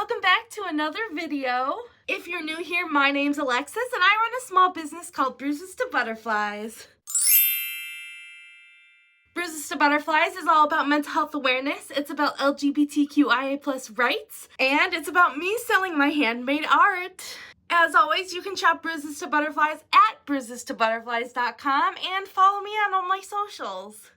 welcome back to another video. If you're new here, my name's Alexis and I run a small business called Bruises to Butterflies. Bruises to Butterflies is all about mental health awareness, it's about LGBTQIA+ rights, and it's about me selling my handmade art. As always, you can shop Bruises to Butterflies at bruisestobutterflies.com and follow me on all my socials.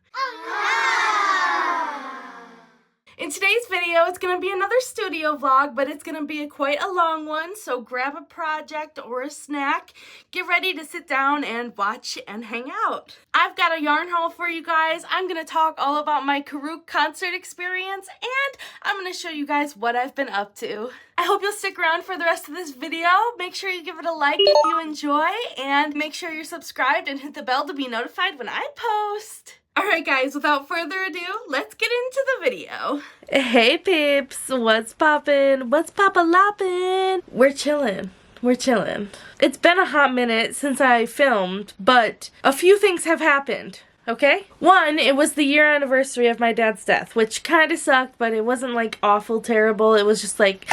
In today's video, it's going to be another studio vlog, but it's going to be quite a long one, so grab a project or a snack, get ready to sit down and watch and hang out. I've got a yarn haul for you guys. I'm going to talk all about my Corook concert experience, and I'm going to show you guys what I've been up to. I hope you'll stick around for the rest of this video. Make sure you give it a like if you enjoy, and make sure you're subscribed and hit the bell to be notified when I post. Alright guys, without further ado, let's get into the video. Hey peeps, what's poppin'? What's pop-a-loppin'? We're chillin'. We're chillin'. It's been a hot minute since I filmed, but a few things have happened, okay? One, it was the year anniversary of my dad's death, which kind of sucked, but it wasn't like awful terrible. It was just like,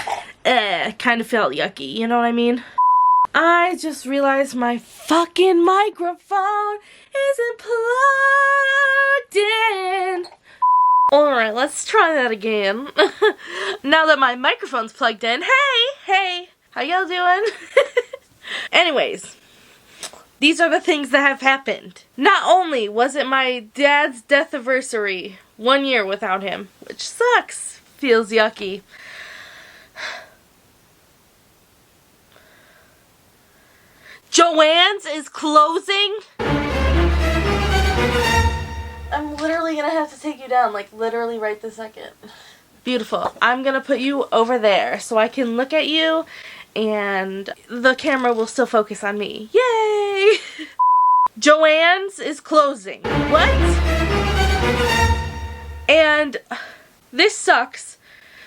kind of felt yucky, you know what I mean? I just realized my fucking microphone isn't plugged in. Alright, let's try that again. Now that my microphone's plugged in. Hey, how y'all doing? Anyways, these are the things that have happened. Not only was it my dad's death anniversary, 1 year without him, which sucks, feels yucky. Joann's is closing. I'm literally gonna have to take you down, like literally right this second. Beautiful. I'm gonna put you over there so I can look at you and the camera will still focus on me. Yay! Joann's is closing. What? And this sucks.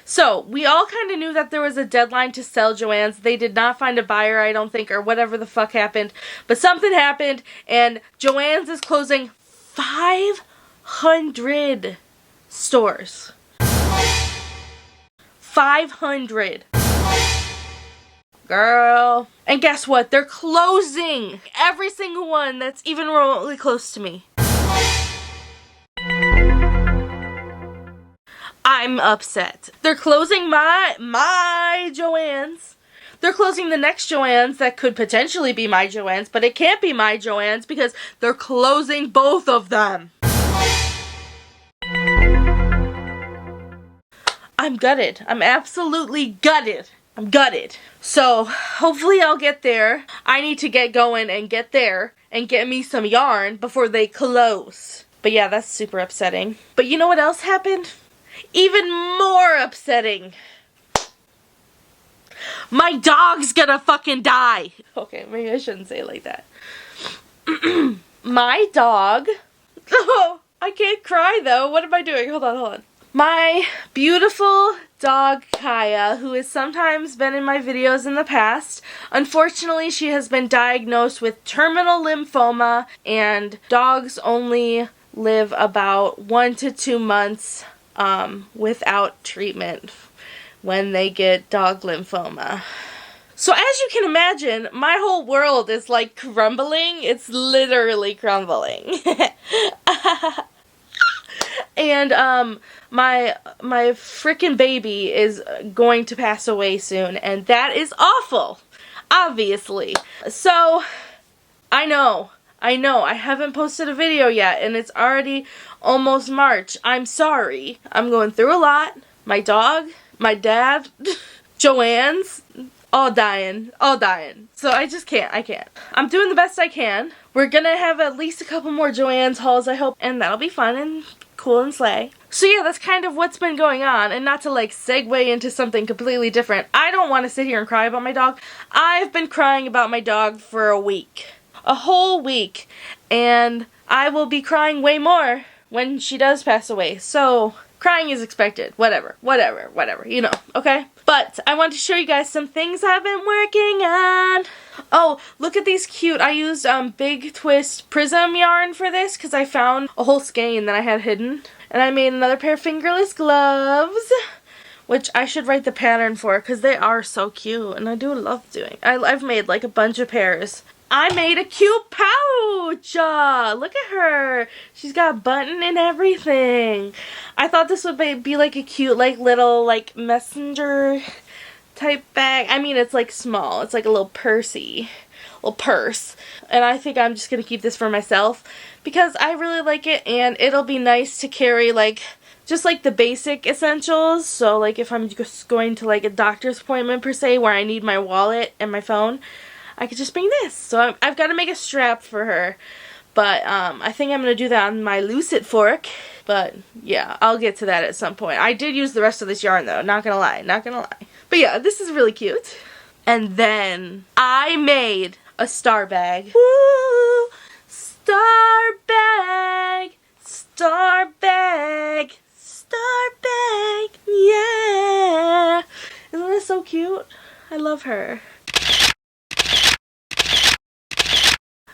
So, we all kind of knew that there was a deadline to sell Joann's. They did not find a buyer, I don't think, or whatever the fuck happened. But something happened, and Joann's is closing 500 stores. 500. Girl. And guess what? They're closing every single one that's even remotely close to me. I'm upset. They're closing my Joann's. They're closing the next Joann's that could potentially be my Joann's, but it can't be my Joann's because they're closing both of them. I'm gutted. I'm absolutely gutted. I'm gutted. So, hopefully I'll get there. I need to get going and get there and get me some yarn before they close. But yeah, that's super upsetting. But you know what else happened? Even more upsetting. My dog's gonna fucking die. Okay, maybe I shouldn't say it like that. My dog. Oh, I can't cry though. What am I doing? Hold on. My beautiful dog Kaya, who has sometimes been in my videos in the past. Unfortunately, she has been diagnosed with terminal lymphoma, and dogs only live about 1 to 2 months without treatment when they get dog lymphoma. So as you can imagine, my whole world is like crumbling. It's literally crumbling. And my freaking baby is going to pass away soon, and that is awful, obviously. So I know, I haven't posted a video yet, and it's already almost March. I'm sorry. I'm going through a lot. My dog, my dad, Joann's, all dying. So I just can't. I'm doing the best I can. We're gonna have at least a couple more Joann's hauls, I hope, and that'll be fun and cool and slay. So yeah, that's kind of what's been going on, and not to like segue into something completely different. I don't want to sit here and cry about my dog. I've been crying about my dog for a week. A whole week. And I will be crying way more when she does pass away. So, crying is expected. Whatever, you know, okay? But I want to show you guys some things I've been working on. Oh, look at these cute. I used Big Twist Prism yarn for this because I found a whole skein that I had hidden. And I made another pair of fingerless gloves which I should write the pattern for because they are so cute and I do love doing. I've made like a bunch of pairs. I made a cute pouch! Look at her! She's got a button and everything. I thought this would be like a cute like little like messenger type bag. I mean, it's like small. It's like a little pursey. Little purse. And I think I'm just going to keep this for myself because I really like it and it'll be nice to carry like just like the basic essentials. So like if I'm just going to like a doctor's appointment per se where I need my wallet and my phone, I could just bring this. So I've got to make a strap for her. But I think I'm going to do that on my Lucid fork. But yeah, I'll get to that at some point. I did use the rest of this yarn though, not going to lie, not going to lie. But yeah, this is really cute. And then I made a star bag. Woo! Star bag! Star bag! Star bag! Yeah! Isn't this so cute? I love her.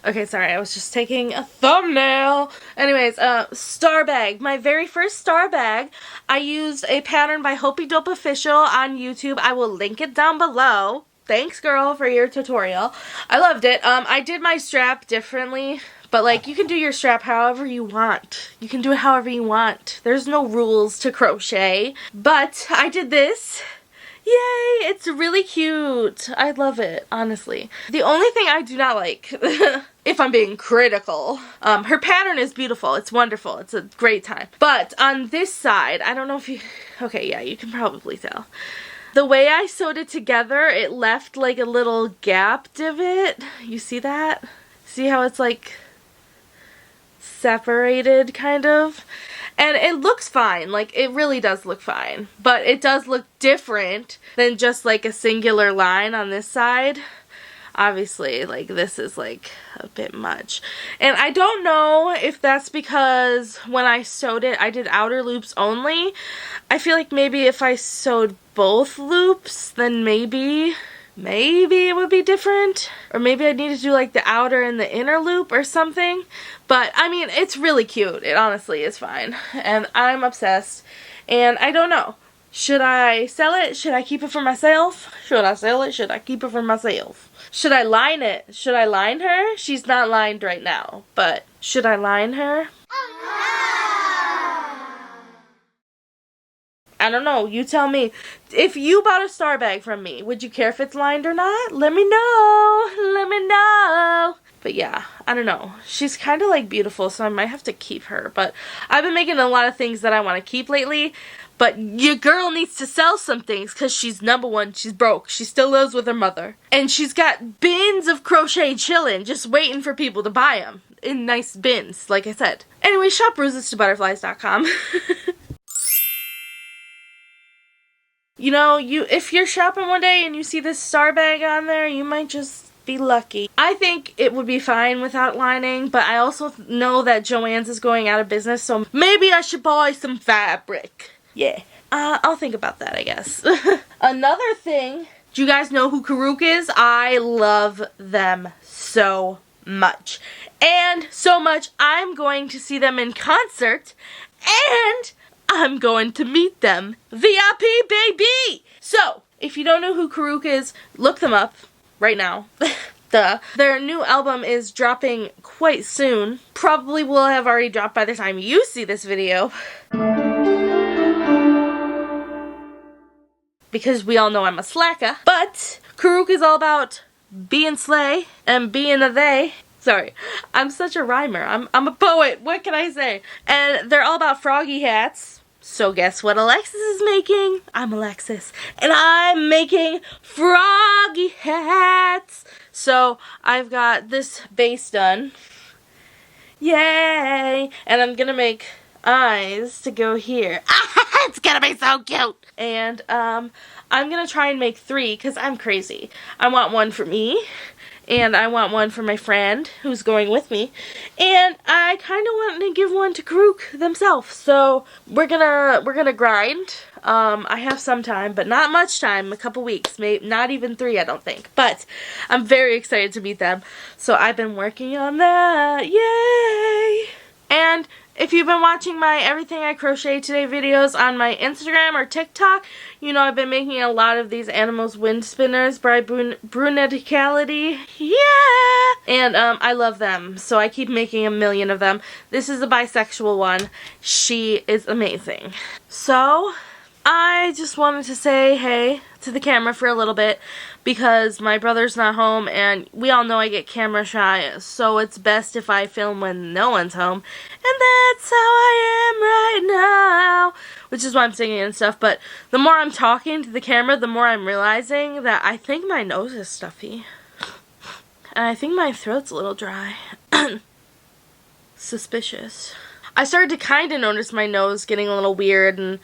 Okay, sorry, I was just taking a thumbnail. Anyways, star bag. My very first star bag, I used a pattern by Hopey Dope Official on YouTube. I will link it down below. Thanks, girl, for your tutorial. I loved it. I did my strap differently, but like you can do your strap however you want. You can do it however you want. There's no rules to crochet, but I did this. Yay! It's really cute. I love it, honestly. The only thing I do not like, if I'm being critical, her pattern is beautiful. It's wonderful. It's a great time. But on this side, I don't know if you... Okay, yeah, you can probably tell. The way I sewed it together, it left like a little gap divot. You see that? See how it's like separated, kind of? And it looks fine, like it really does look fine, but it does look different than just like a singular line on this side. Obviously, like this is like a bit much. And I don't know if that's because when I sewed it, I did outer loops only. I feel like maybe if I sewed both loops, then maybe it would be different. Or maybe I need to do like the outer and the inner loop or something. But, I mean, it's really cute. It honestly is fine. And I'm obsessed. And I don't know. Should I sell it? Should I keep it for myself? Should I sell it? Should I keep it for myself? Should I line it? Should I line her? She's not lined right now. But, should I line her? I don't know. You tell me. If you bought a star bag from me, would you care if it's lined or not? Let me know. Let me know. But yeah, I don't know. She's kind of like beautiful, so I might have to keep her. But I've been making a lot of things that I want to keep lately. But your girl needs to sell some things because she's number one. She's broke. She still lives with her mother. And she's got bins of crochet chilling, just waiting for people to buy them. In nice bins, like I said. Anyway, shop bruisestobutterflies.com. You know, if you're shopping one day and you see this star bag on there, you might just be lucky. I think it would be fine without lining, but I also know that Joann's is going out of business, so maybe I should buy some fabric. Yeah. I'll think about that, I guess. Another thing, do you guys know who Corook is? I love them so much. And so much, I'm going to see them in concert, and I'm going to meet them. VIP, baby! So, if you don't know who Corook is, look them up right now. Duh. Their new album is dropping quite soon. Probably will have already dropped by the time you see this video. Because we all know I'm a slacker. But Corook is all about being slay and being a they. Sorry, I'm such a rhymer. I'm a poet. What can I say? And they're all about froggy hats. So guess what Alexis is making? I'm Alexis. And I'm making froggy hats. So I've got this base done. Yay! And I'm gonna make eyes to go here. It's gonna be so cute! And I'm gonna try and make 3 because I'm crazy. I want one for me. And I want one for my friend who's going with me. And I kind of want to give one to Corook themselves. So we're gonna grind. I have some time, but not much time. A couple weeks, maybe not even 3, I don't think. But I'm very excited to meet them. So I've been working on that. Yay! And If you've been watching my Everything I Crochet Today videos on my Instagram or TikTok, you know I've been making a lot of these Anemos wind spinners by Bruneticality. Yeah! And I love them, so I keep making a million of them. This is a bisexual one. She is amazing. So, I just wanted to say hey to the camera for a little bit because my brother's not home and we all know I get camera shy, so it's best if I film when no one's home. And that's how I am right now, which is why I'm singing and stuff. But the more I'm talking to the camera, the more I'm realizing that I think my nose is stuffy. And I think my throat's a little dry. Suspicious. I started to kind of notice my nose getting a little weird and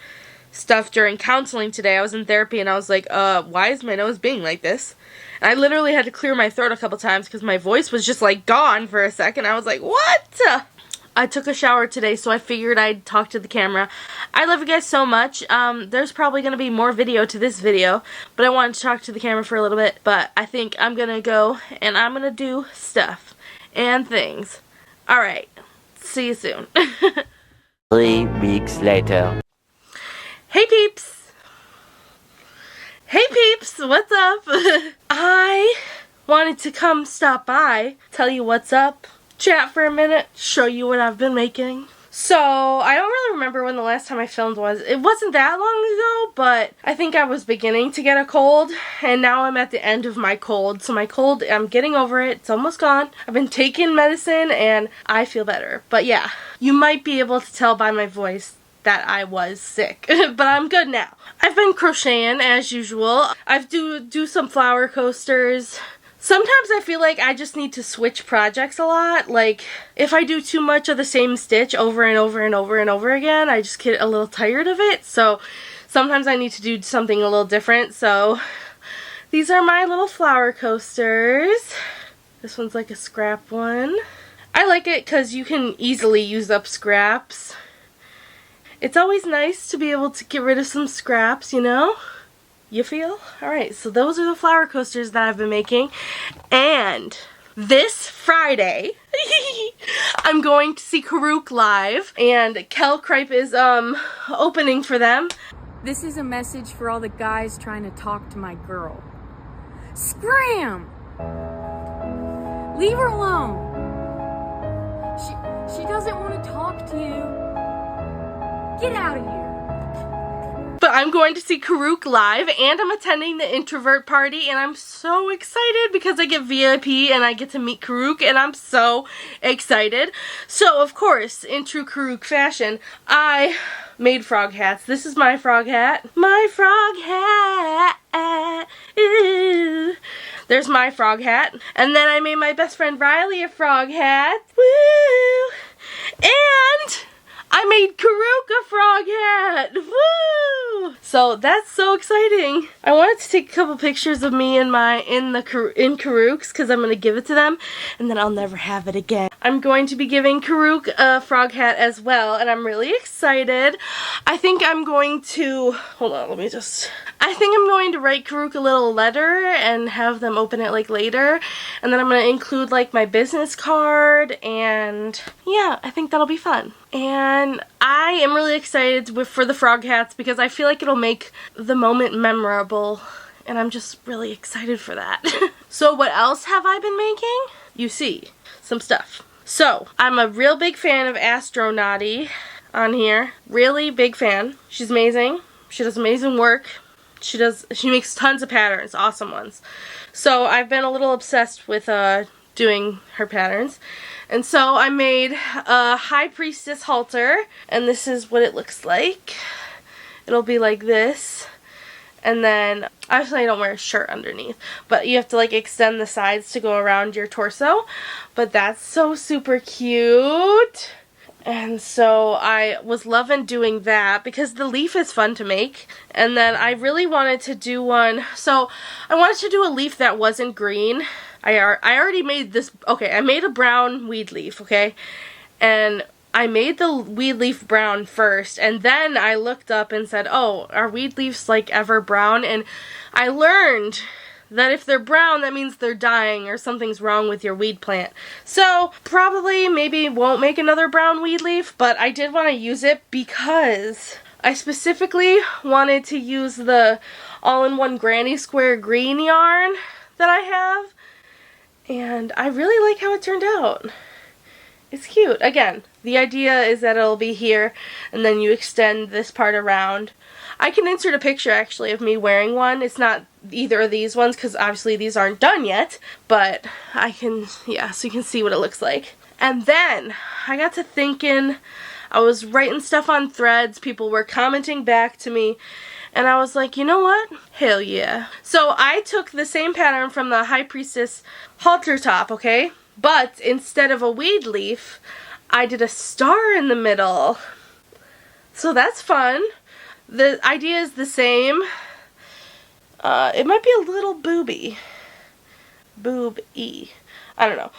stuff during counseling today. I was in therapy and I was like, why is my nose being like this? And I literally had to clear my throat a couple times because my voice was just like gone for a second. I was like, what? I took a shower today, so I figured I'd talk to the camera. I love you guys so much. There's probably going to be more video to this video, but I wanted to talk to the camera for a little bit. But I think I'm going to go and I'm going to do stuff and things. Alright, see you soon. 3 weeks later. Hey peeps! Hey peeps, what's up? I wanted to come stop by, tell you what's up, chat for a minute, show you what I've been making. So, I don't really remember when the last time I filmed was. It wasn't that long ago, but I think I was beginning to get a cold, and now I'm at the end of my cold. So my cold, I'm getting over it. It's almost gone. I've been taking medicine, and I feel better. But yeah, you might be able to tell by my voice that I was sick, but I'm good now. I've been crocheting as usual. I do some flower coasters. Sometimes I feel like I just need to switch projects a lot. Like, if I do too much of the same stitch over and over and over and over again, I just get a little tired of it. So sometimes I need to do something a little different. So these are my little flower coasters. This one's like a scrap one. I like it because you can easily use up scraps. It's always nice to be able to get rid of some scraps, you know? You feel? Alright, so those are the flower coasters that I've been making. And this Friday, I'm going to see Corook live. And Kel Cripe is opening for them. This is a message for all the guys trying to talk to my girl. Scram! Leave her alone. She doesn't want to talk to you. Get out of here. But I'm going to see Corook live, and I'm attending the introvert party, and I'm so excited because I get VIP and I get to meet Corook, and I'm so excited. So, of course, in true Corook fashion, I made frog hats. This is my frog hat. My frog hat. Ooh. There's my frog hat. And then I made my best friend Riley a frog hat. Woo! And I made Corook a frog hat! Woo! So that's so exciting. I wanted to take a couple pictures of me in Corook's because I'm going to give it to them and then I'll never have it again. I'm going to be giving Corook a frog hat as well and I'm really excited. I think I'm going to, hold on, I think I'm going to write Corook a little letter and have them open it like later, and then I'm going to include like my business card, and yeah, I think that'll be fun. And I am really excited for the frog hats because I feel like it'll make the moment memorable, and I'm just really excited for that. So what else have I been making? You see, some stuff. So, I'm a real big fan of Astro Knotty on here. Really big fan. She's amazing. She does amazing work. She makes tons of patterns, awesome ones. So I've been a little obsessed with doing her patterns. And so I made a High Priestess halter, and this is what it looks like. It'll be like this. And then, actually I don't wear a shirt underneath, but you have to like extend the sides to go around your torso. But that's so super cute. And so I was loving doing that because the leaf is fun to make. And then I really wanted to do one, so I wanted to do a leaf that wasn't green. I already made this, okay, I made a brown weed leaf, okay? And I made the weed leaf brown first, and then I looked up and said, oh, are weed leaves like ever brown? And I learned that if they're brown, that means they're dying or something's wrong with your weed plant. So probably maybe won't make another brown weed leaf, but I did want to use it because I specifically wanted to use the all-in-one granny square green yarn that I have, and I really like how it turned out. It's cute. Again, the idea is that it'll be here and then you extend this part around. I can insert a picture actually of me wearing one. It's not either of these ones because obviously these aren't done yet, but I can, yeah, so you can see what it looks like. And then I got to thinking, I was writing stuff on threads, people were commenting back to me, and I was like, you know what? Hell yeah. So I took the same pattern from the High Priestess halter top, okay? But instead of a weed leaf, I did a star in the middle. So that's fun. The idea is the same. It might be a little booby. Boob-y. I don't know.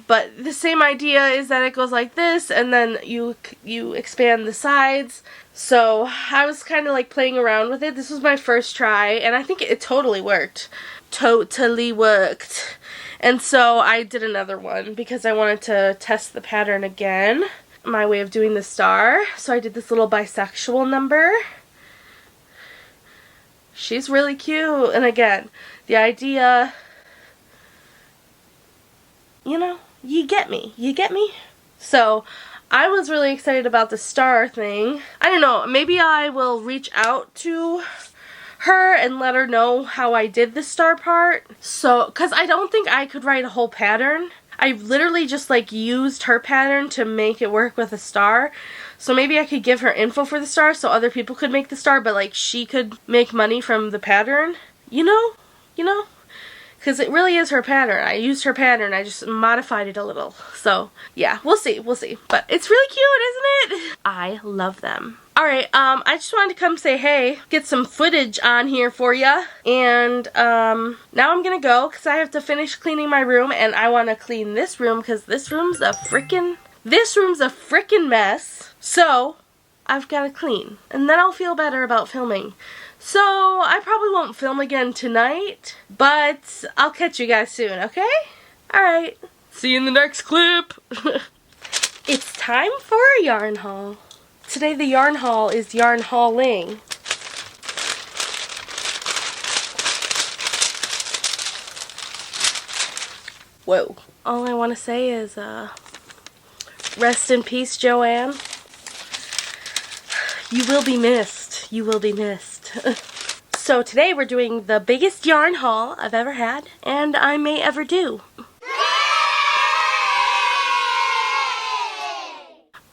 But the same idea is that it goes like this, and then you expand the sides. So I was kind of like playing around with it. This was my first try, and I think it totally worked. Totally worked. And so I did another one because I wanted to test the pattern again. My way of doing the star. So I did this little bisexual number. She's really cute. And again, the idea, you know, you get me. You get me? So I was really excited about the star thing. I don't know, maybe I will reach out to her and let her know how I did the star part. So, because I don't think I could write a whole pattern. I literally just like used her pattern to make it work with a star. So maybe I could give her info for the star so other people could make the star, but like she could make money from the pattern. You know? Because it really is her pattern. I used her pattern, I just modified it a little. So yeah, we'll see. But it's really cute, isn't it? I love them. Alright, I just wanted to come say hey, get some footage on here for ya, and now I'm gonna go because I have to finish cleaning my room, and I want to clean this room because this room's a frickin' mess, so I've got to clean, and then I'll feel better about filming. So I probably won't film again tonight, but I'll catch you guys soon, okay? Alright, see you in the next clip! It's time for a yarn haul. Today the yarn haul is yarn hauling. Whoa. All I want to say is, rest in peace, Joann. You will be missed. You will be missed. So today we're doing the biggest yarn haul I've ever had, and I may ever do.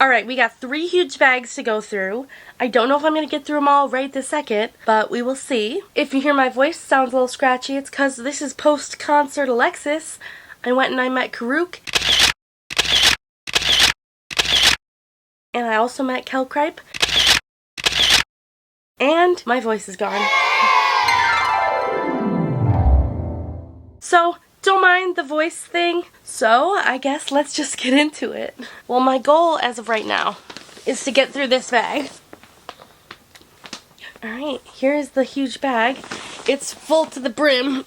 Alright, we got 3 huge bags to go through. I don't know if I'm going to get through them all right this second, but we will see. If you hear my voice sounds a little scratchy, it's because this is post-concert Alexis. I went and I met Corook. And I also met Kel Cripe. And my voice is gone. So, don't mind the voice thing, so I guess let's just get into it. Well, my goal as of right now is to get through this bag. Alright, here's the huge bag. It's full to the brim,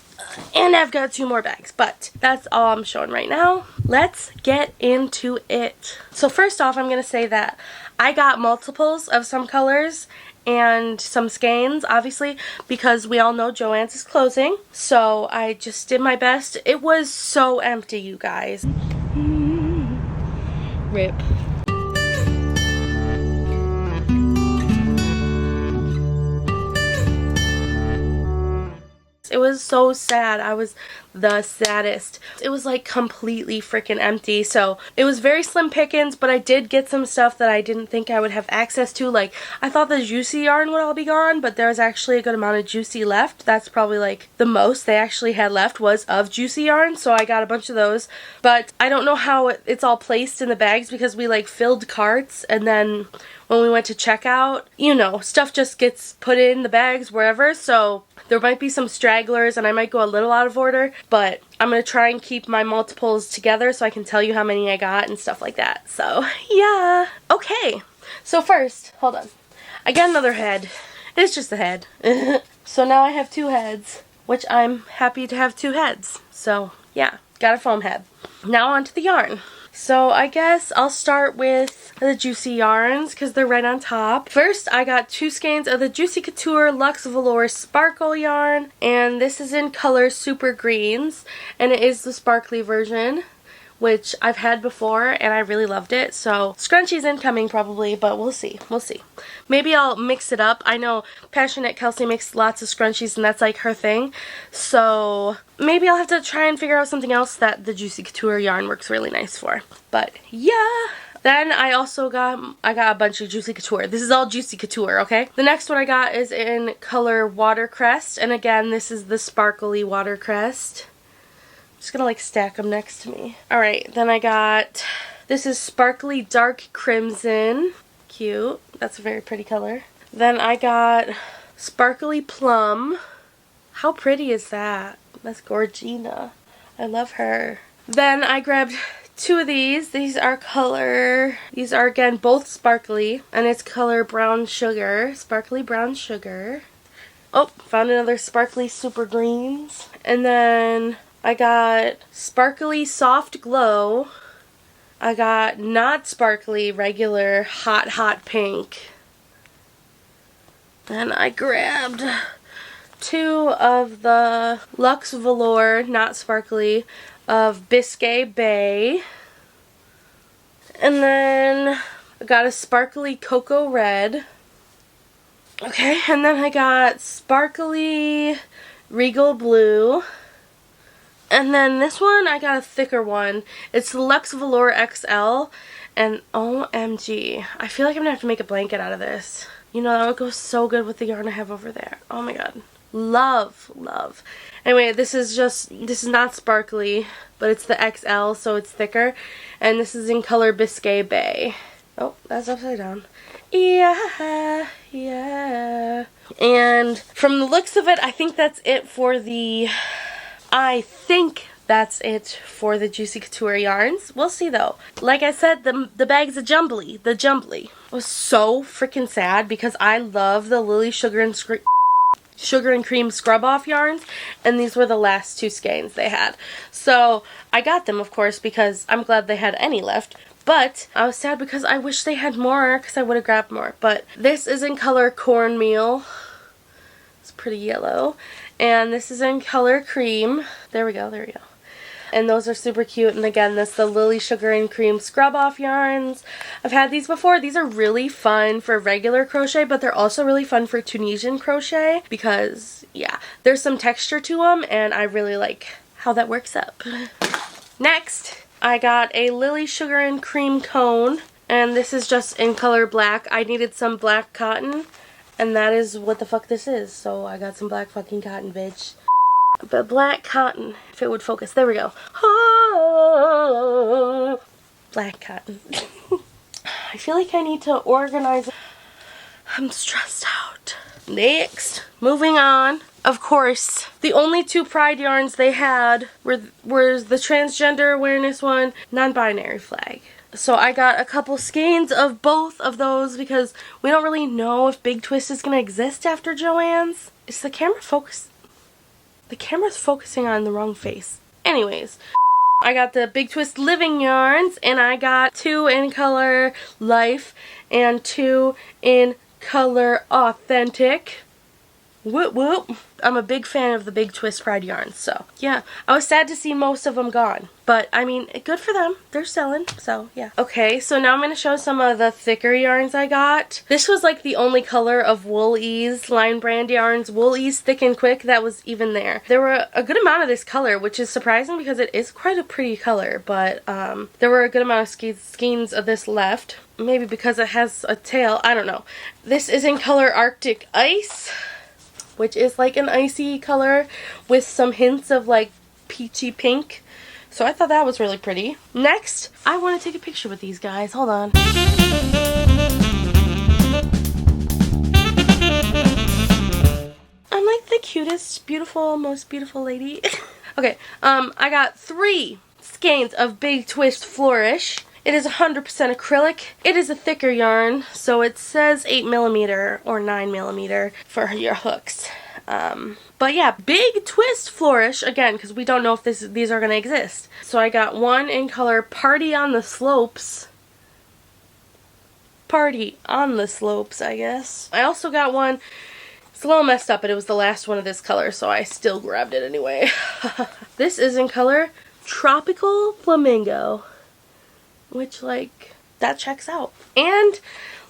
and I've got 2 more bags, but that's all I'm showing right now. Let's get into it. So first off, I'm going to say that I got multiples of some colors and some skeins, obviously, because we all know Joann's is closing. So I just did my best. It was so empty, you guys. Rip. It was so sad. I was the saddest. It was like completely freaking empty. So it was very slim pickings, but I did get some stuff that I didn't think I would have access to. Like, I thought the juicy yarn would all be gone, but there was actually a good amount of juicy left. That's probably like the most they actually had left was of juicy yarn, so I got a bunch of those. But I don't know how it's all placed in the bags because we like filled carts, and then when we went to checkout, you know, stuff just gets put in the bags wherever, so there might be some stragglers and I might go a little out of order, but I'm going to try and keep my multiples together so I can tell you how many I got and stuff like that. So, yeah. Okay. So first, hold on. I got another head. It's just a head. So now I have 2 heads. which I'm happy to have 2 heads. So yeah, got a foam head. Now onto the yarn. So I guess I'll start with the Juicy yarns because they're right on top. First, I got 2 skeins of the Juicy Couture Luxe Velour Sparkle yarn, and this is in color Super Greens, and it is the sparkly version, which I've had before and I really loved it. So scrunchies incoming probably, but we'll see. We'll see. Maybe I'll mix it up. I know Passionate Kelsey makes lots of scrunchies and that's like her thing. So maybe I'll have to try and figure out something else that the Juicy Couture yarn works really nice for. But yeah. Then I also got a bunch of Juicy Couture. This is all Juicy Couture, okay? The next one I got is in color Watercrest, and again, this is the sparkly Watercrest. Just gonna like stack them next to me. Alright, then I got, this is Sparkly Dark Crimson. Cute. That's a very pretty color. Then I got Sparkly Plum. How pretty is that? That's Gorgina. I love her. Then I grabbed 2 of these. These are again both sparkly, and it's color Brown Sugar. Sparkly Brown Sugar. Oh, found another Sparkly Super Greens. And then I got Sparkly Soft Glow. I got not sparkly, regular hot pink. Then I grabbed 2 of the Luxe Velour, not sparkly, of Biscay Bay. And then I got a Sparkly Cocoa Red. Okay, and then I got Sparkly Regal Blue. And then this one, I got a thicker one. It's the Luxe Velour XL. And OMG, I feel like I'm going to have to make a blanket out of this. You know, that would go so good with the yarn I have over there. Oh my god. Love, love. Anyway, this is not sparkly, but it's the XL, so it's thicker. And this is in color Biscay Bay. Oh, that's upside down. Yeah, yeah. And from the looks of it, I think that's it for the Juicy Couture yarns. We'll see though. Like I said, the bag's a jumbly. The jumbly. I was so freaking sad because I love the Lily Sugar and Cream Scrub Off yarns, and these were the last 2 skeins they had. So I got them, of course, because I'm glad they had any left. But I was sad because I wish they had more because I would have grabbed more. But this is in color Cornmeal. It's pretty yellow. And this is in color Cream. There we go, there we go. And those are super cute. And again, this is the Lily Sugar and Cream Scrub Off yarns. I've had these before. These are really fun for regular crochet, but they're also really fun for Tunisian crochet because, yeah, there's some texture to them, and I really like how that works up. Next, I got a Lily Sugar and Cream cone, and this is just in color black. I needed some black cotton, and that is what the fuck this is. So I got some black fucking cotton, bitch. But black cotton, if it would focus. There we go. Oh, black cotton. I feel like I need to organize. I'm stressed out. Next, moving on. Of course, the only 2 Pride yarns they had were the transgender awareness one, non-binary flag. So I got a couple skeins of both of those because we don't really know if Big Twist is going to exist after Joann's. Is the camera focused? The camera's focusing on the wrong face. Anyways, I got the Big Twist Living yarns, and I got 2 in color Life and 2 in color Authentic. Whoop whoop. I'm a big fan of the Big Twist Pride yarns, so yeah. I was sad to see most of them gone, but I mean, good for them. They're selling, so yeah. Okay, so now I'm going to show some of the thicker yarns I got. This was like the only color of Wool Ease line brand yarns. Wool Ease Thick and Quick, that was even there. There were a good amount of this color, which is surprising because it is quite a pretty color, but there were a good amount of skeins of this left. Maybe because it has a tail, I don't know. This is in color Arctic Ice, which is like an icy color with some hints of like peachy pink. So I thought that was really pretty. Next, I want to take a picture with these guys. Hold on. I'm like the cutest, beautiful, most beautiful lady. Okay, I got 3 skeins of Big Twist Flourish. It is 100% acrylic. It is a thicker yarn, so it says 8mm or 9mm for your hooks. But But yeah, big twist flourish, again, because we don't know if these are going to exist. So I got one in color Party on the Slopes. Party on the Slopes, I guess. I also got one, it's a little messed up, but it was the last one of this color, so I still grabbed it anyway. This is in color Tropical Flamingo, which, like, that checks out. And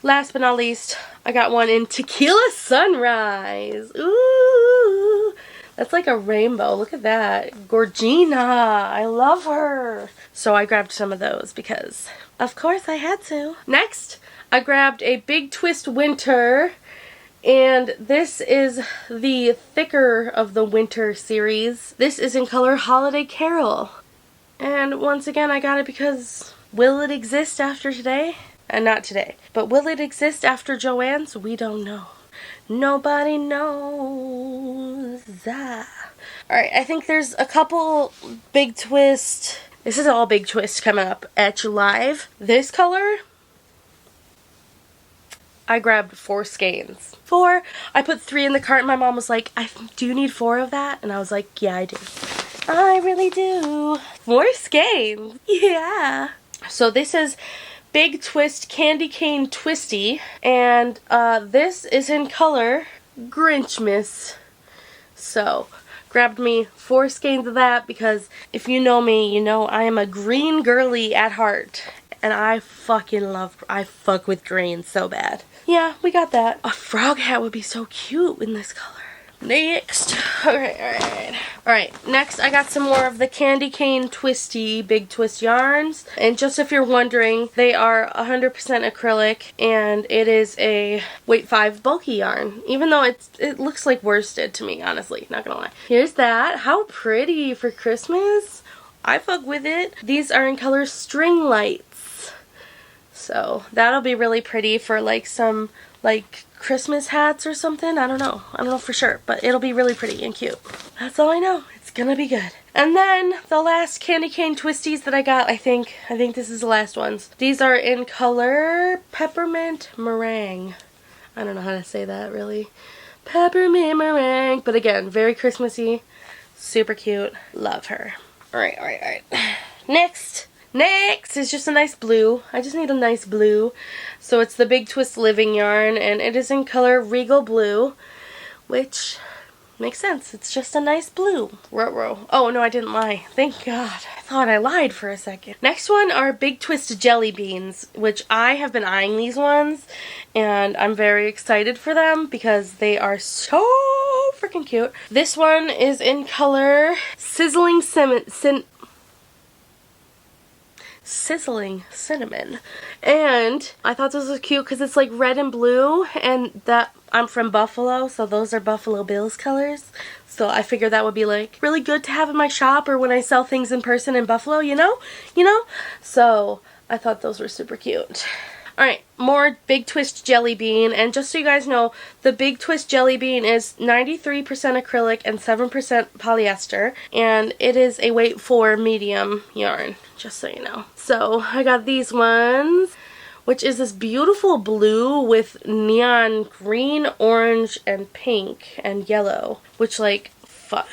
last but not least, I got one in Tequila Sunrise. Ooh, that's like a rainbow. Look at that. Gorgina. I love her. So I grabbed some of those because, of course, I had to. Next, I grabbed a Big Twist Winter. And this is the thicker of the winter series. This is in color Holiday Carol. And once again, I got it because will it exist after today? Not today. But will it exist after Joann's? We don't know. Nobody knows. Alright, I think there's a couple Big Twist. This is all Big Twist coming up at you live. This color, I grabbed 4 skeins. 4. I put 3 in the cart and my mom was like, do you need 4 of that? And I was like, yeah, I do. I really do. 4 skeins. Yeah. So this is Big Twist Candy Cane Twisty. And this is in color Grinchmas. So grabbed me 4 skeins of that because if you know me, you know I am a green girly at heart. And I fuck with green so bad. Yeah, we got that. A frog hat would be so cute in this color. Next. Alright, next I got some more of the Candy Cane Twisty Big Twist yarns. And just if you're wondering, they are 100% acrylic and it is a weight 5 bulky yarn. Even though it looks like worsted to me, honestly, not gonna lie. Here's that. How pretty for Christmas. I fuck with it. These are in color String Lights. So that'll be really pretty for like some like Christmas hats or something. I don't know for sure, but it'll be really pretty and cute. That's all I know. It's gonna be good. And then the last Candy Cane Twisties that I got, I think this is the last ones. These are in color Peppermint Meringue. I don't know how to say that really. Peppermint Meringue, but again, very Christmassy, super cute. Love her. Alright. Next is just a nice blue. I just need a nice blue. So it's the Big Twist Living yarn, and it is in color Regal Blue, which makes sense. It's just a nice blue. Ruh-roh. Oh, no, I didn't lie. Thank God. I thought I lied for a second. Next one are Big Twist Jelly Beans, which I have been eyeing these ones, and I'm very excited for them because they are so freaking cute. This one is in color Sizzling Cinnamon, and I thought this was cute because it's like red and blue, and that I'm from Buffalo, so those are Buffalo Bills colors, so I figured that would be like really good to have in my shop or when I sell things in person in Buffalo, you know, so I thought those were super cute. Alright, more Big Twist Jelly Bean, and just so you guys know, the Big Twist Jelly Bean is 93% acrylic and 7% polyester, and it is a weight 4 medium yarn, just so you know. So, I got these ones, which is this beautiful blue with neon green, orange, and pink, and yellow, which, like, fun?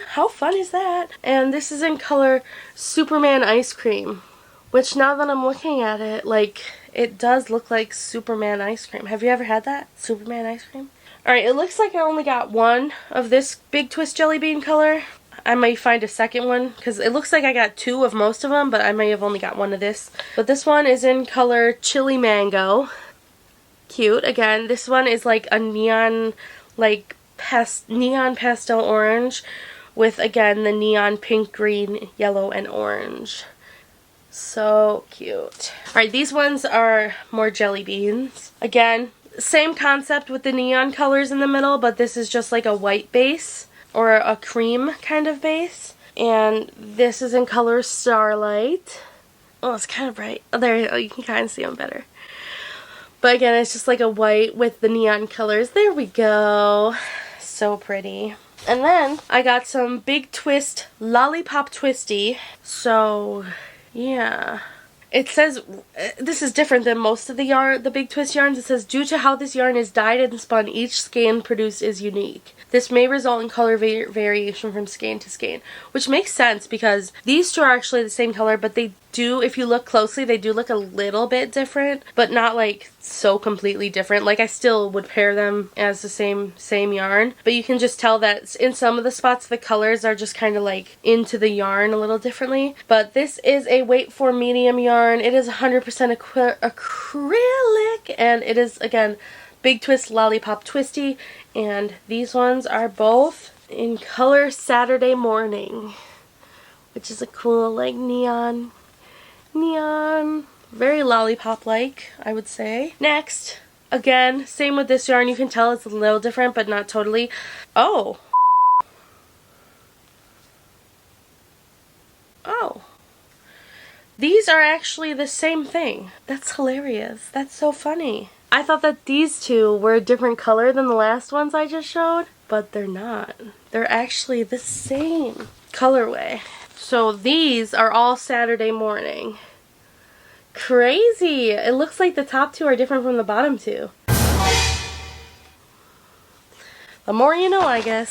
How fun is that? And this is in color Superman Ice Cream, which now that I'm looking at it, like, it does look like Superman ice cream. Have you ever had that? Superman ice cream? Alright, it looks like I only got one of this Big Twist Jelly Bean color. I might find a second one, because it looks like I got 2 of most of them, but I may have only got 1 of this. But this one is in color Chili Mango. Cute. Again, this one is like a neon, like, neon pastel orange with, again, the neon pink, green, yellow, and orange. So cute. Alright, these ones are more jelly beans. Again, same concept with the neon colors in the middle, but this is just like a white base or a cream kind of base. And this is in color Starlight. Oh, it's kind of bright. Oh, there, you can kind of see them better. But again, it's just like a white with the neon colors. There we go. So pretty. And then I got some Big Twist Lollipop Twisty. So yeah, It says, this is different than most of the Big Twist yarns. It says, due to how this yarn is dyed and spun, each skein produced is unique. This may result in color variation from skein to skein, which makes sense because these two are actually the same color, but they do, if you look closely, they do look a little bit different, but not like so completely different. Like I still would pair them as the same yarn, but you can just tell that in some of the spots the colors are just kind of like into the yarn a little differently. But this is a weight for medium yarn. It is 100% acrylic, and it is again Big Twist Lollipop Twisty, and these ones are both in color Saturday Morning, which is a cool like neon, very lollipop like, I would say. Next, again, same with this yarn, you can tell it's a little different but not totally. Oh, these are actually the same thing. That's hilarious. That's so funny. I thought that these two were a different color than the last ones I just showed, but they're not. They're actually the same colorway. So these are all Saturday Morning. Crazy! It looks like the top two are different from the bottom two. The more you know, I guess.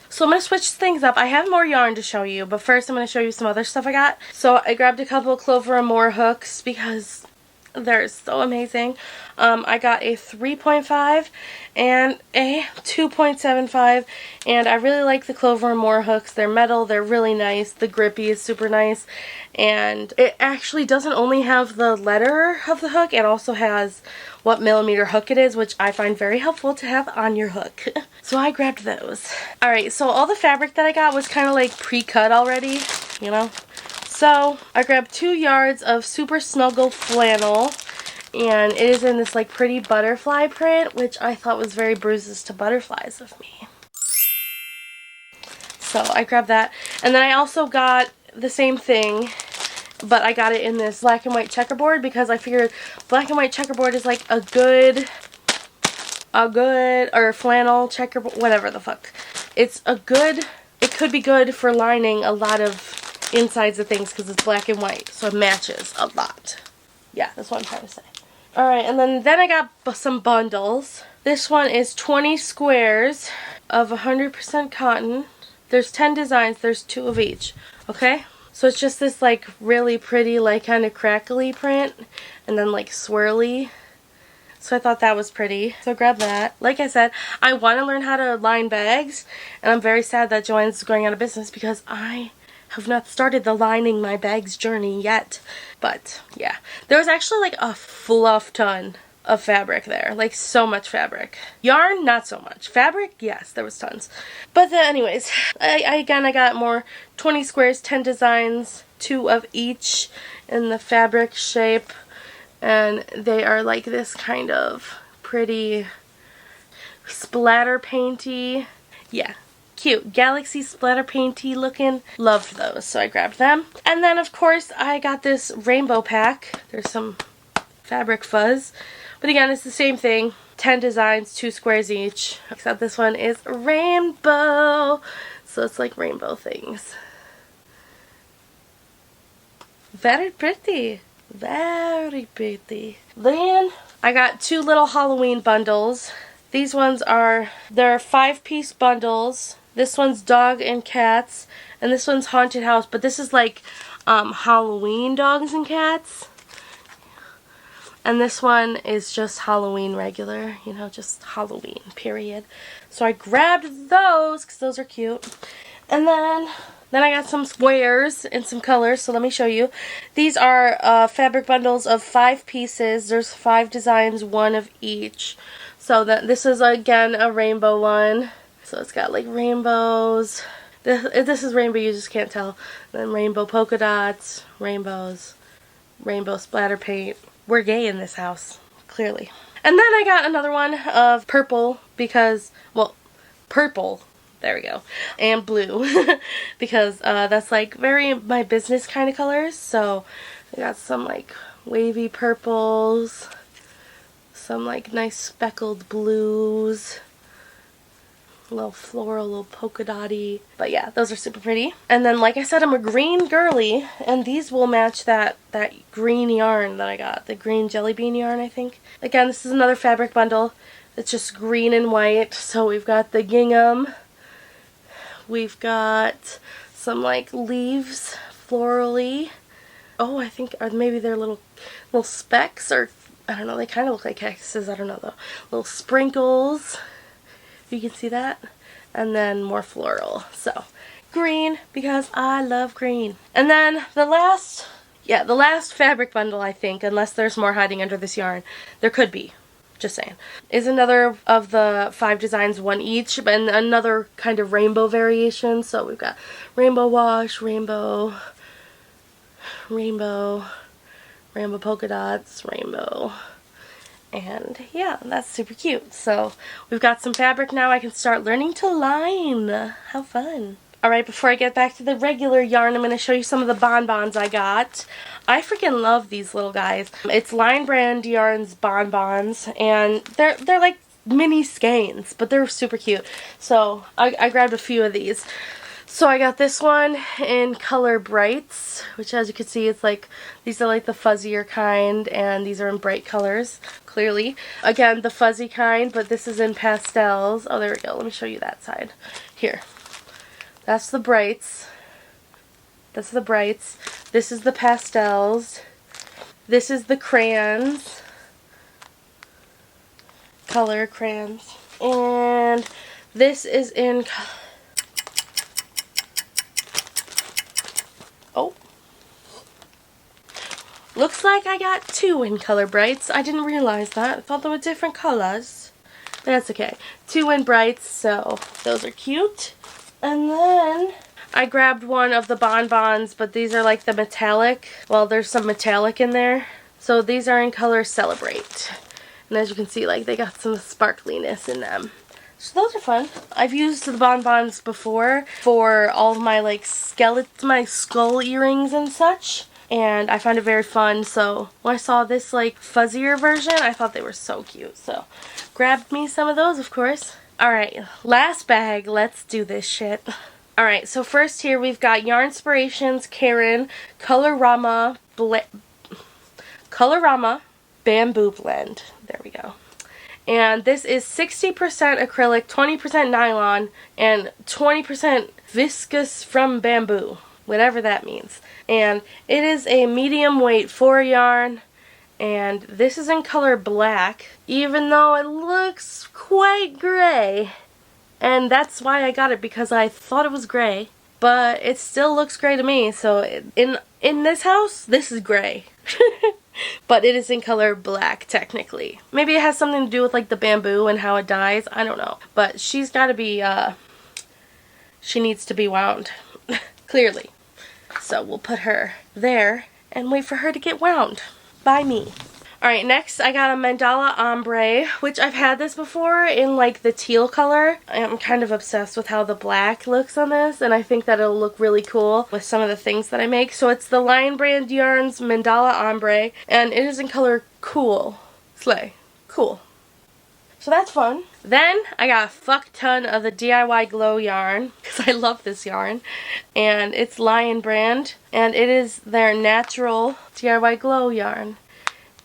So I'm going to switch things up. I have more yarn to show you, but first I'm going to show you some other stuff I got. So I grabbed a couple of Clover and More hooks because they're so amazing. I got a 3.5 and a 2.75, and I really like the Clover and More hooks. They're metal, they're really nice, the grippy is super nice, and it actually doesn't only have the letter of the hook, it also has what millimeter hook it is, which I find very helpful to have on your hook. So I grabbed those. Alright, so all the fabric that I got was kind of like pre-cut already, you know? So I grabbed 2 yards of Super Snuggle flannel, and it is in this like pretty butterfly print, which I thought was very Bruises to Butterflies of me. So I grabbed that, and then I also got the same thing, but I got it in this black and white checkerboard because I figured black and white checkerboard is like a good or flannel checkerboard, whatever the fuck. It could be good for lining a lot of insides of things because it's black and white, so it matches a lot. Yeah, that's what I'm trying to say. Alright, and then I got some bundles. This one is 20 squares of 100% cotton. There's 10 designs, there's 2 of each. Okay? So it's just this like really pretty like kind of crackly print and then like swirly. So I thought that was pretty. So grab that. Like I said, I want to learn how to line bags, and I'm very sad that Joann's going out of business because I have not started the lining my bags journey yet. But yeah, there was actually like a fluff ton of fabric there, like so much fabric. Yarn, not so much. Fabric, yes, there was tons. But anyways, I got more 20 squares, 10 designs, 2 of each in the fabric shape, and they are like this kind of pretty splatter painty, yeah, cute galaxy splatter painty looking. Loved those, so I grabbed them. And then of course I got this rainbow pack. There's some fabric fuzz, but again it's the same thing, 10 designs, 2 squares each, except this one is rainbow, so it's like rainbow things. Very pretty, very pretty. Then I got 2 little Halloween bundles. These ones they're 5-piece bundles. This one's dog and cats, and this one's haunted house, but this is like Halloween dogs and cats. And this one is just Halloween regular, you know, just Halloween, period. So I grabbed those because those are cute. And then I got some squares in some colors, so let me show you. These are fabric bundles of 5 pieces. There's 5 designs, 1 of each. So this is again a rainbow one. So it's got like rainbows. This is rainbow, you just can't tell. Then rainbow polka dots, rainbows, rainbow splatter paint. We're gay in this house, clearly. And then I got another one of purple because, well, purple, there we go, and blue because that's like very my business kind of colors. So I got some like wavy purples, some like nice speckled blues, A little floral, a little polka dotty. But yeah, those are super pretty. And then, like I said, I'm a green girly, and these will match that green yarn that I got. The green jelly bean yarn, I think. Again, this is another fabric bundle. It's just green and white. So we've got the gingham. We've got some like leaves, florally. Oh, I think, or maybe they're little specks, or I don't know. They kind of look like cactuses. I don't know though. Little sprinkles. You can see that. And then more floral. So, green, because I love green. And then the last fabric bundle, I think, unless there's more hiding under this yarn, there could be, just saying, is another of the 5 designs, one each, and another kind of rainbow variation. So we've got rainbow wash, rainbow polka dots, rainbow. And yeah, that's super cute. So we've got some fabric now. I can start learning to line. How fun. Alright, before I get back to the regular yarn, I'm going to show you some of the bonbons I got. I freaking love these little guys. It's Line Brand Yarns bonbons, and they're like mini skeins, but they're super cute. So I grabbed a few of these. So I got this one in color Brights, which as you can see, it's like, these are like the fuzzier kind, and these are in bright colors, clearly. Again, the fuzzy kind, but this is in pastels. Oh, there we go. Let me show you that side. Here. That's the Brights. That's the Brights. This is the pastels. This is the crayons. Color crayons. And this is in... Oh. Looks like I got 2 in color Brights. I didn't realize that. I thought they were different colors. But that's okay. 2 in Brights, so those are cute. And then I grabbed one of the bonbons, but these are like the metallic. Well, there's some metallic in there. So these are in color Celebrate. And as you can see, like, they got some sparkliness in them. So those are fun. I've used the bonbons before for all of my like my skull earrings and such, and I find it very fun. So when I saw this like fuzzier version, I thought they were so cute. So grabbed me some of those, of course. Alright, last bag. Let's do this shit. Alright, so first here we've got Yarnspirations Karen Colorama Bamboo Blend. There we go. And this is 60% acrylic, 20% nylon, and 20% viscose from bamboo, whatever that means. And it is a medium weight 4 yarn, and this is in color black, even though it looks quite gray. And that's why I got it, because I thought it was gray, but it still looks gray to me. So in this house, this is gray. But it is in color black, technically. Maybe it has something to do with like the bamboo and how it dyes. I don't know. But she's got to be, she needs to be wound. Clearly. So we'll put her there and wait for her to get wound by me. Alright, next I got a Mandala Ombre, which I've had this before in like the teal color. I'm kind of obsessed with how the black looks on this, and I think that it'll look really cool with some of the things that I make. So it's the Line Brand Yarns Mandala Ombre, and it is in color Cool. Slay. Cool. So that's fun. Then I got a fuck ton of the DIY Glow yarn, because I love this yarn. And it's Lion Brand, and it is their natural DIY Glow yarn.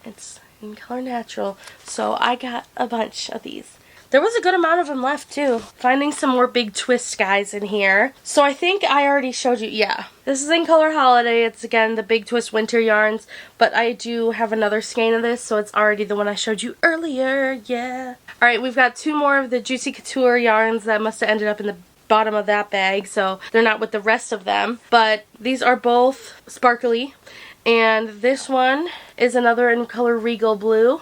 It's in color natural, so I got a bunch of these. There was a good amount of them left too. Finding some more big twist guys in here. So I think I already showed you, yeah. This is in color Holiday. It's again the big twist winter yarns, but I do have another skein of this, so it's already the one I showed you earlier, yeah. Alright, we've got 2 more of the Juicy Couture yarns that must have ended up in the bottom of that bag, so they're not with the rest of them. But these are both sparkly. And this one is another in color Regal Blue.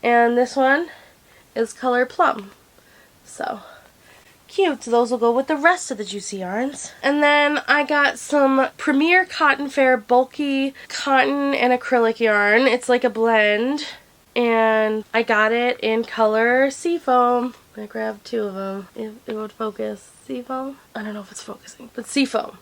And this one is color Plum. So, cute. Those will go with the rest of the Juicy yarns. And then I got some Premier Cotton Fair bulky cotton and acrylic yarn. It's like a blend. And I got it in color Seafoam. I grabbed 2 of them. If it would focus. Seafoam? I don't know if it's focusing, but Seafoam.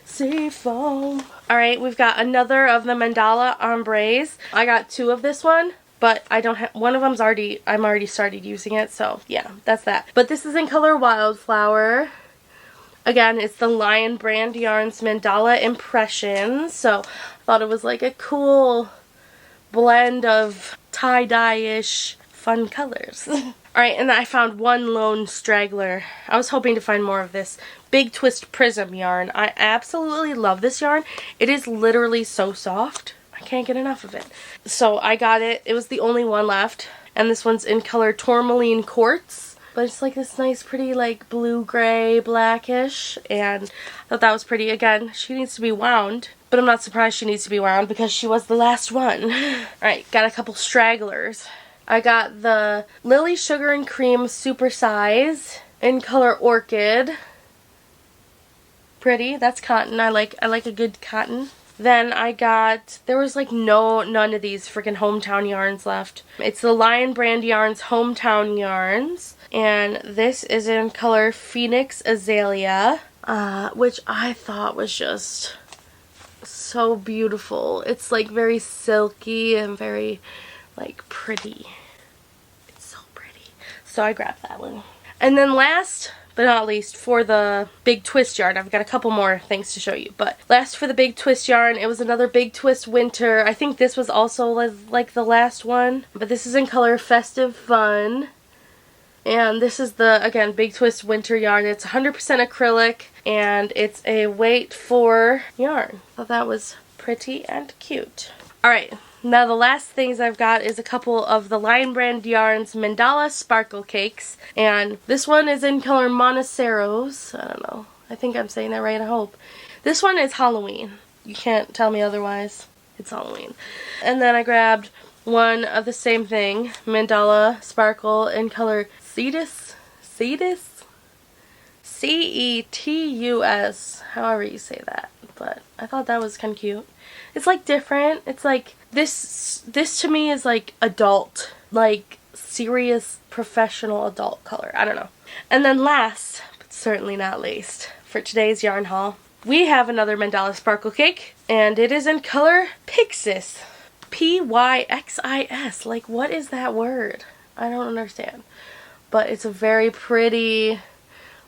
Seafoam. Alright, we've got another of the Mandala Ombres. I got 2 of this one, but I don't have, one of them's already, I'm already started using it, so yeah, that's that. But this is in color Wildflower. Again, it's the Lion Brand Yarns Mandala Impressions, so I thought it was like a cool blend of tie-dye-ish fun colors. Alright, and I found one lone straggler. I was hoping to find more of this Big Twist Prism yarn. I absolutely love this yarn. It is literally so soft. I can't get enough of it. So I got it. It was the only one left. And this one's in color Tourmaline Quartz. But it's like this nice pretty like blue-gray blackish. And I thought that was pretty. Again, she needs to be wound. But I'm not surprised she needs to be wound because she was the last one. Alright, got a couple stragglers. I got the Lily Sugar and Cream Super Size in color Orchid. Pretty. That's cotton. I like a good cotton. Then I got, there was like none of these freaking Hometown yarns left. It's the Lion Brand Yarns Hometown Yarns. And this is in color Phoenix Azalea, which I thought was just so beautiful. It's like very silky and very like pretty. It's so pretty. So I grabbed that one. And then last but not least, for the Big Twist yarn, I've got a couple more things to show you. But last for the Big Twist yarn, it was another Big Twist Winter. I think this was also like the last one. But this is in color Festive Fun. And this is the, again, Big Twist Winter yarn. It's 100% acrylic, and it's a weight 4 yarn. I thought that was pretty and cute. Alright, now the last things I've got is a couple of the Lion Brand Yarns Mandala Sparkle Cakes. And this one is in color Monoceros. I don't know. I think I'm saying that right, I hope. This one is Halloween. You can't tell me otherwise. It's Halloween. And then I grabbed one of the same thing, Mandala Sparkle in color Cetus? C-E-T-U-S, however you say that. But I thought that was kind of cute. It's like different. It's like, this to me is like adult. Like serious professional adult color. I don't know. And then last, but certainly not least, for today's yarn haul, we have another Mandala Sparkle Cake. And it is in color Pixis. P-Y-X-I-S. Like, what is that word? I don't understand. But it's a very pretty,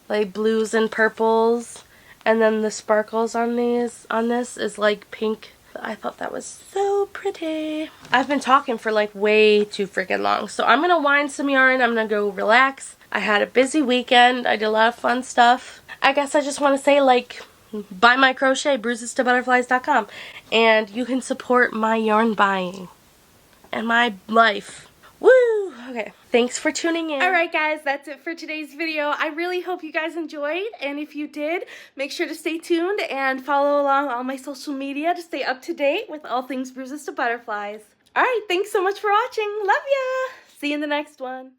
like, blues and purples. And then the sparkles on this is like pink. I thought that was so pretty. I've been talking for like way too freaking long. So I'm going to wind some yarn. I'm going to go relax. I had a busy weekend. I did a lot of fun stuff. I guess I just want to say, like, buy my crochet, bruisestobutterflies.com. And you can support my yarn buying and my life. Woo! Okay, thanks for tuning in. Alright guys, that's it for today's video. I really hope you guys enjoyed, and if you did, make sure to stay tuned and follow along all my social media to stay up to date with all things Bruises to Butterflies. Alright, thanks so much for watching. Love ya! See you in the next one.